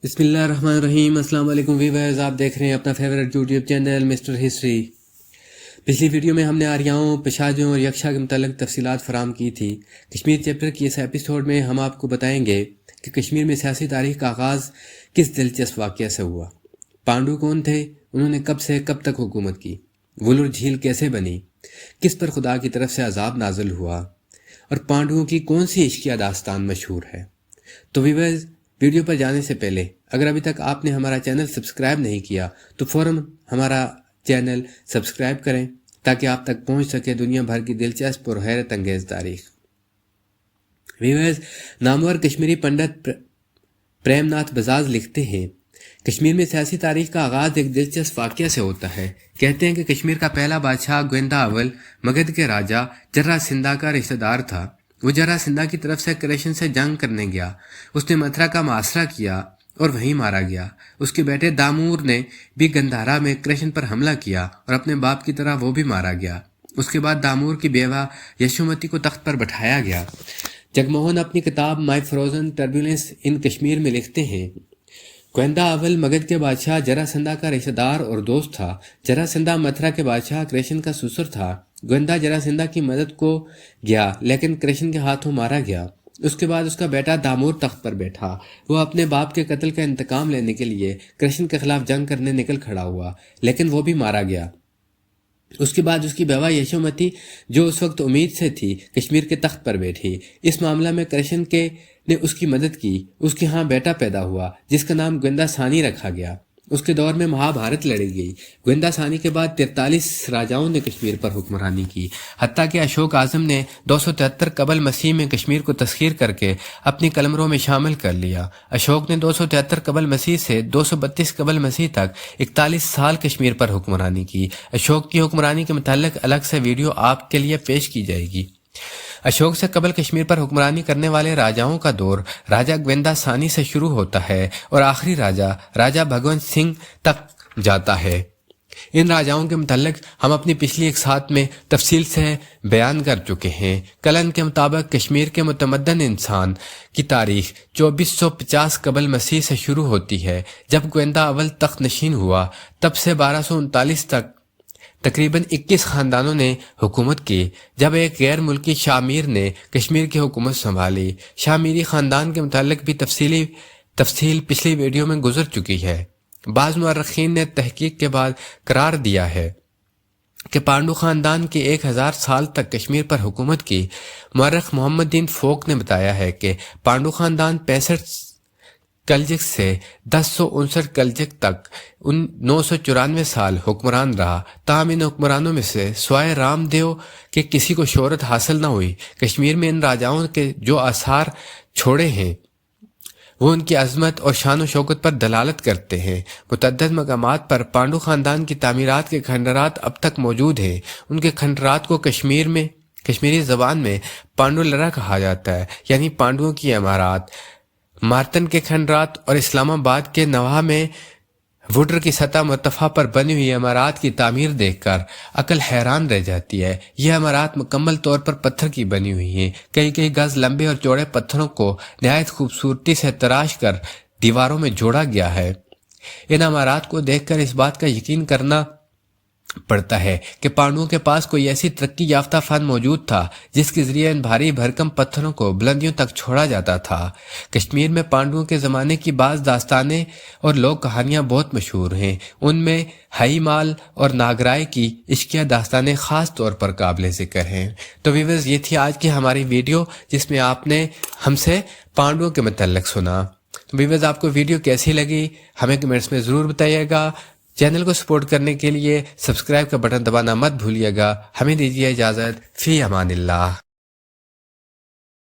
بسم اللہ الرحمن الرحیم۔ السلام علیکم ویورز، آپ دیکھ رہے ہیں اپنا favourite YouTube channel mister history. پچھلی ویڈیو میں ہم نے آریاؤں، پشاجوں اور یکشا کے متعلق تفصیلات فراہم کی تھی۔ کشمیر چیپٹر کی اس ایپیسوڈ میں ہم آپ کو بتائیں گے کہ کشمیر میں سیاسی تاریخ کا آغاز کس دلچسپ واقعہ سے ہوا۔ پانڈو کون تھے، انہوں نے کب سے کب تک حکومت کی، ولر جھیل کیسے بنی، کس پر خدا کی طرف سے عذاب نازل ہوا، اور پانڈوؤں کی کون سی عشقیہ داستان مشہور ہے۔ تو ویورز، ویڈیو پر جانے سے پہلے اگر ابھی تک آپ نے ہمارا چینل سبسکرائب نہیں کیا تو فوراً ہمارا چینل سبسکرائب کریں تاکہ آپ تک پہنچ سکے دنیا بھر کی دلچسپ اور حیرت انگیز تاریخ۔ ویورز، نامور کشمیری پنڈت پریم ناتھ بزاز لکھتے ہیں، کشمیر میں سیاسی تاریخ کا آغاز ایک دلچسپ واقعہ سے ہوتا ہے۔ کہتے ہیں کہ کشمیر کا پہلا بادشاہ گویندا اول مگدھ کے راجا جرا سندھا کا رشتہ دار تھا۔ وہ جرا سندھا کی طرف سے کرشن سے جنگ کرنے گیا۔ اس نے متھرا کا محاصرہ کیا اور وہیں مارا گیا۔ اس کے بیٹے دامور نے بھی گندھارا میں کرشن پر حملہ کیا اور اپنے باپ کی طرح وہ بھی مارا گیا۔ اس کے بعد دامور کی بیوہ یشومتی کو تخت پر بٹھایا گیا۔ جگموہن اپنی کتاب مائی فروزن ٹربیولنس ان کشمیر میں لکھتے ہیں، گویندا اول مگدھ کے بادشاہ جراسندھا کا رشتہ دار اور دوست تھا۔ جراسندھا متھرا کے بادشاہ کرشن کا سسر تھا۔ گویندا جراسندھا کی مدد کو گیا لیکن کرشن کے ہاتھوں مارا گیا۔ اس کے بعد اس کا بیٹا دامور تخت پر بیٹھا۔ وہ اپنے باپ کے قتل کا انتقام لینے کے لیے کرشن کے خلاف جنگ کرنے نکل کھڑا ہوا لیکن وہ بھی مارا گیا۔ اس کے بعد اس کی بیوہ یشومتی، جو اس وقت امید سے تھی، کشمیر کے تخت پر بیٹھی۔ اس معاملہ میں کرشن نے اس کی مدد کی۔ اس کے ہاں بیٹا پیدا ہوا جس کا نام گویندا ثانی رکھا گیا۔ اس کے دور میں مہابھارت لڑی گئی۔ گویندا ثانی کے بعد 43 راجاؤں نے کشمیر پر حکمرانی کی، حتیٰ کہ اشوک اعظم نے 273 قبل مسیح میں کشمیر کو تسخیر کر کے اپنی قلمرو میں شامل کر لیا۔ اشوک نے 273 قبل مسیح سے 232 قبل مسیح تک 41 سال کشمیر پر حکمرانی کی۔ اشوک کی حکمرانی کے متعلق الگ سے ویڈیو آپ کے لیے پیش کی جائے گی۔ اشوک سے قبل کشمیر پر حکمرانی کرنے والے راجاؤں کا دور راجا گویندا ثانی سے شروع ہوتا ہے اور آخری راجا بھگونت سنگھ تک جاتا ہے۔ ان راجاؤں کے متعلق ہم اپنی پچھلی ایک ساتھ میں تفصیل سے بیان کر چکے ہیں۔ کلن کے مطابق کشمیر کے متمدن انسان کی تاریخ 2450 قبل مسیح سے شروع ہوتی ہے، جب گویندا اول تخت نشین ہوا۔ تب سے 1239 تک تقریباً 21 خاندانوں نے حکومت کی، جب ایک غیر ملکی شاہ میر نے کشمیر کی حکومت سنبھالی۔ شاہ میری خاندان کے متعلق بھی تفصیل پچھلی ویڈیو میں گزر چکی ہے۔ بعض مورخین نے تحقیق کے بعد قرار دیا ہے کہ پانڈو خاندان کے 1000 سال تک کشمیر پر حکومت کی۔ مورخ محمد دین فوک نے بتایا ہے کہ پانڈو خاندان 65 کلجک سے 1059 کلجک تک 994 سال حکمران رہا۔ تاہم ان حکمرانوں میں سے سوائے رام دیو کے کسی کو شہرت حاصل نہ ہوئی۔ کشمیر میں ان راجاؤں کے جو آثار چھوڑے ہیں وہ ان کی عظمت اور شان و شوکت پر دلالت کرتے ہیں۔ متعدد مقامات پر پانڈو خاندان کی تعمیرات کے کھنڈرات اب تک موجود ہیں۔ ان کے کھنڈرات کو کشمیری زبان میں پانڈو لرا کہا جاتا ہے، یعنی پانڈوؤں کی عمارات۔ مارتن کے کھنڈرات اور اسلام آباد کے نواح میں ووڈر کی سطح مرتفع پر بنی ہوئی عمارات کی تعمیر دیکھ کر عقل حیران رہ جاتی ہے۔ یہ عمارات مکمل طور پر پتھر کی بنی ہوئی ہیں۔ کئی گز لمبے اور چوڑے پتھروں کو نہایت خوبصورتی سے تراش کر دیواروں میں جوڑا گیا ہے۔ ان عمارات کو دیکھ کر اس بات کا یقین کرنا پڑتا ہے کہ پانڈوؤں کے پاس کوئی ایسی ترقی یافتہ فن موجود تھا جس کے ذریعے ان بھاری بھرکم پتھروں کو بلندیوں تک چھوڑا جاتا تھا۔ کشمیر میں پانڈوؤں کے زمانے کی بعض داستانیں اور لوک کہانیاں بہت مشہور ہیں۔ ان میں ہئی مال اور ناگرائے کی عشقیہ داستانیں خاص طور پر قابل ذکر ہیں۔ تو ویورز، یہ تھی آج کی ہماری ویڈیو جس میں آپ نے ہم سے پانڈوؤں کے متعلق سنا۔ تو ویورز، آپ کو ویڈیو کیسی لگی ہمیں کمنٹس میں ضرور بتائیے گا۔ چینل کو سپورٹ کرنے کے لیے سبسکرائب کا بٹن دبانا مت بھولیے گا۔ ہمیں دیجیے اجازت، فی امان اللہ۔